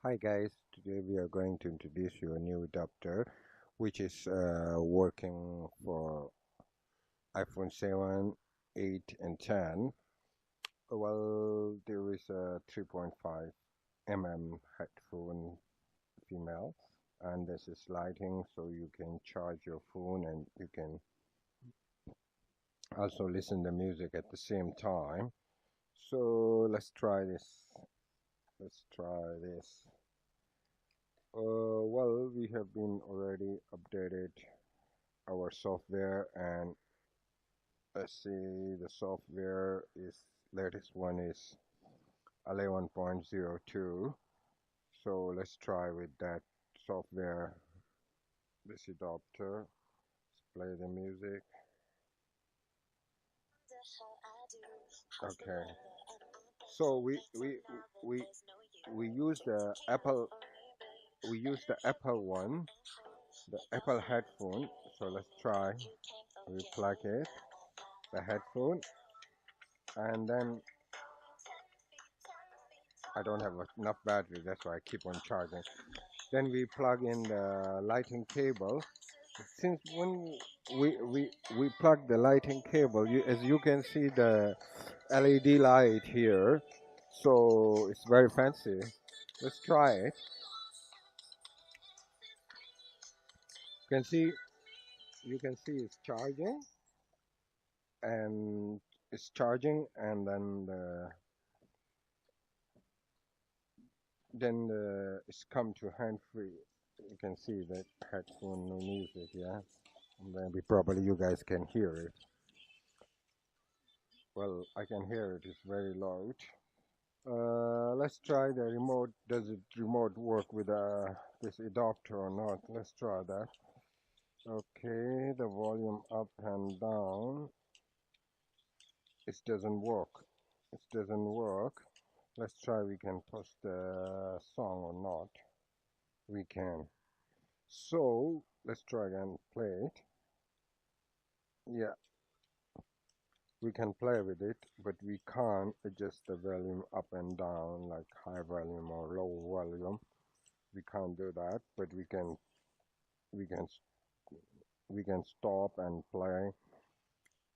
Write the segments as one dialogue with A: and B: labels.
A: Hi guys, today we are going to introduce you a new adapter which is working for iPhone 7, 8 and 10. Well, there is a 3.5 mm headphone female and this is lighting so you can charge your phone and you can also listen to music at the same time. So let's try this. Let's try this. Well, we have been already updated our software and let's see the software is latest one is 11.02. So let's try with that software, this adapter. Let's play the music. Okay, so we use the Apple one, the Apple headphone. So let's try. We plug it, the headphone, and then I don't have enough battery, that's why I keep on charging. Then we plug in the lighting cable. Since when we plug the lighting cable, as you can see the LED light here, so it's very fancy. Let's try it. You can see it's charging, and then it's come to hand free. You can see that headphone no music, yeah. Maybe probably you guys can hear it. Well, I can hear it. It's very loud. Let's try the remote. Does it remote work with this adapter or not? Let's try that. Okay, the volume up and down. It doesn't work. It doesn't work. Let's try. We can post the song or not. We can. So let's try and play it. Yeah, we can play with it, but we can't adjust the volume up and down like high volume or low volume. We can't do that, but we can we can stop and play.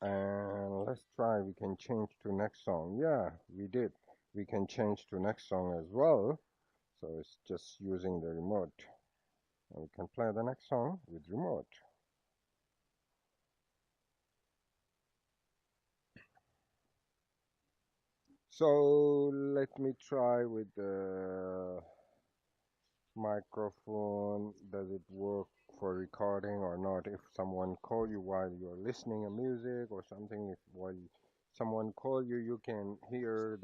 A: And let's try. We can change to next song. Yeah, we did. We can change to next song as well. So it's just using the remote. And we can play the next song with remote. So let me try with the microphone. Does it work for recording or not? If someone call you while you're listening to music or something, if while someone call you, you can hear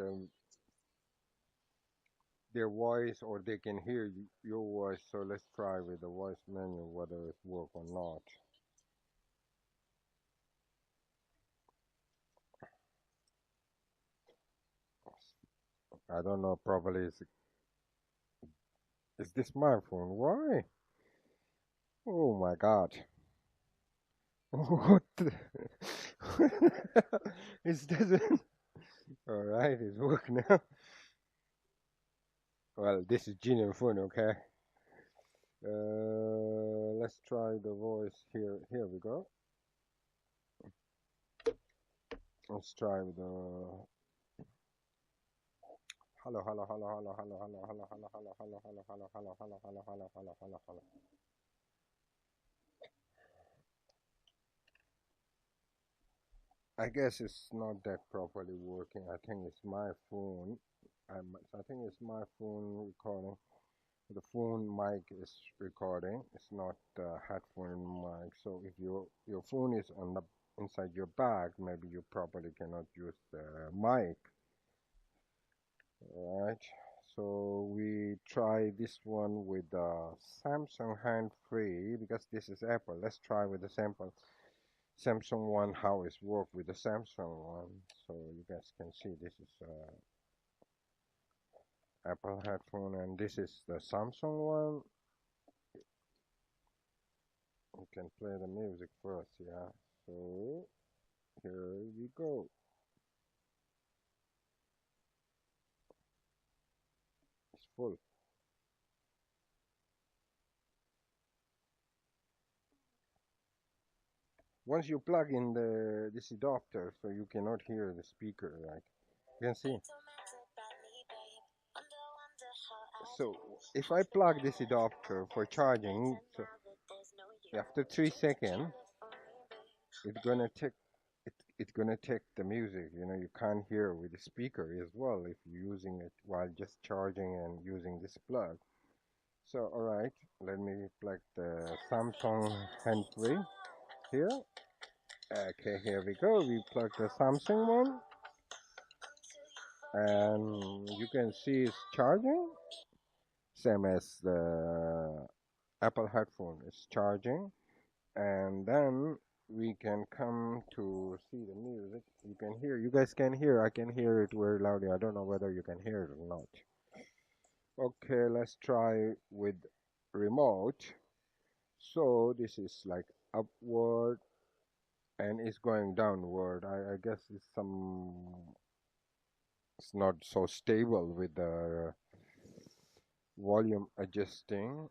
A: their voice or they can hear your voice. So let's try with the voice menu whether it work or not. I don't know. Probably is this my phone? Why? Oh my God! What? It doesn't. All right, it's work now. Well, this is genuine phone, okay? Let's try the voice here. Here we go. Let's try the hello, hello, hello, hello, hello, hello, hello, hello, hello, hello, hello, hello, hello, hello, hello, hello, hello, hello, hello. I guess it's not that properly working. I think it's my phone. I think it's my phone recording. The phone mic is recording. It's not the headphone mic. So if your phone is on the inside your bag, maybe you probably cannot use the mic. Right. So we try this one with the Samsung hand-free because this is Apple. Let's try with the Samsung one how it's work with the Samsung one. So you guys can see this is Apple headphone and this is the Samsung one. You can play the music first, yeah. So here we go. It's full. once you plug in this adapter, so you cannot hear the speaker, like you can see. So if I plug this adapter for charging, so after 3 seconds, it's gonna take it's gonna take the music. You know, you can't hear with the speaker as well if you're using it while just charging and using this plug. So all right, let me plug the Samsung hand-free here. Okay, here we go. We plug the Samsung one, and you can see it's charging. Same as the Apple headphone is charging. And then we can come to see the music. You can hear, you guys can hear, I can hear it very loudly. I don't know whether you can hear it or not. Okay, let's try with remote. So this is like upward and it's going downward. I guess it's not so stable with the volume adjusting.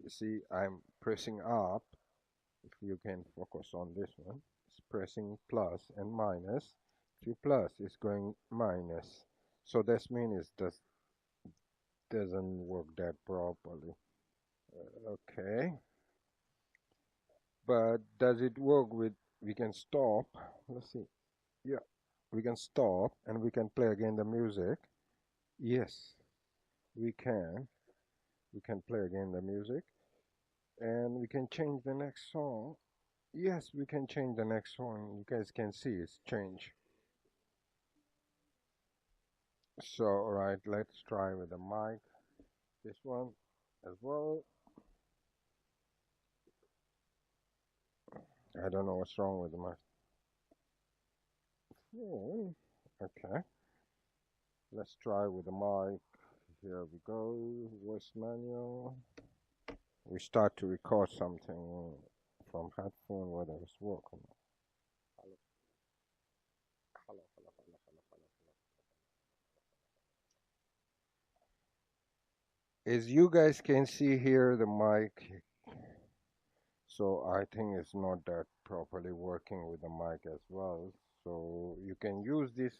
A: You see, I'm pressing up. If you can focus on this one, it's pressing plus and minus. If you plus, it's going minus. So this means it doesn't work that properly. Okay. But does it work with, we can stop. Let's see. Yeah, we can stop and we can play again the music. Yes, we can. We can play again the music. And we can change the next song. Yes, we can change the next one. You guys can see it's changed. So, alright, let's try with the mic. This one as well. I don't know what's wrong with the mic. Okay, let's try with the mic. Here we go. Voice manual. We start to record something from headphone, whether it's working. Hello. Hello, hello, hello, hello, hello, hello. As you guys can see here, the mic. So I think it's not that properly working with the mic as well. So you can use this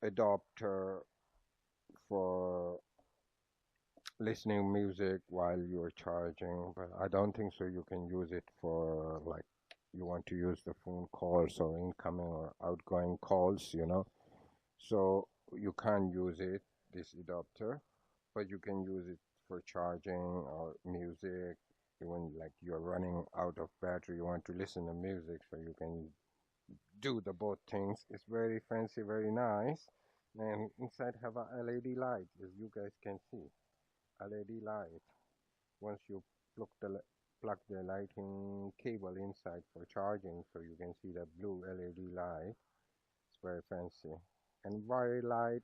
A: adapter for listening music while you're charging, but I don't think so you can use it for like you want to use the phone calls or incoming or outgoing calls, you know. So you can't use it, this adapter, but you can use it for charging or music. When like you're running out of battery, you want to listen to music, so you can do the both things. It's very fancy, very nice, and inside have a LED light, as you guys can see. LED light. Once you plug the lighting cable inside for charging, so you can see the blue LED light. It's very fancy and very light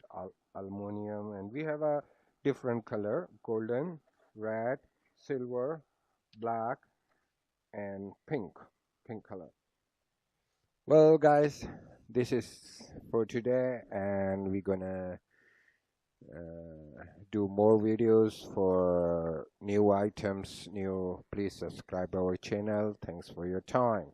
A: aluminum, and we have a different color: golden, red, silver, black, and pink color. Well, guys, this is for today, and we're gonna do more videos for new items. Please subscribe our channel. Thanks for your time.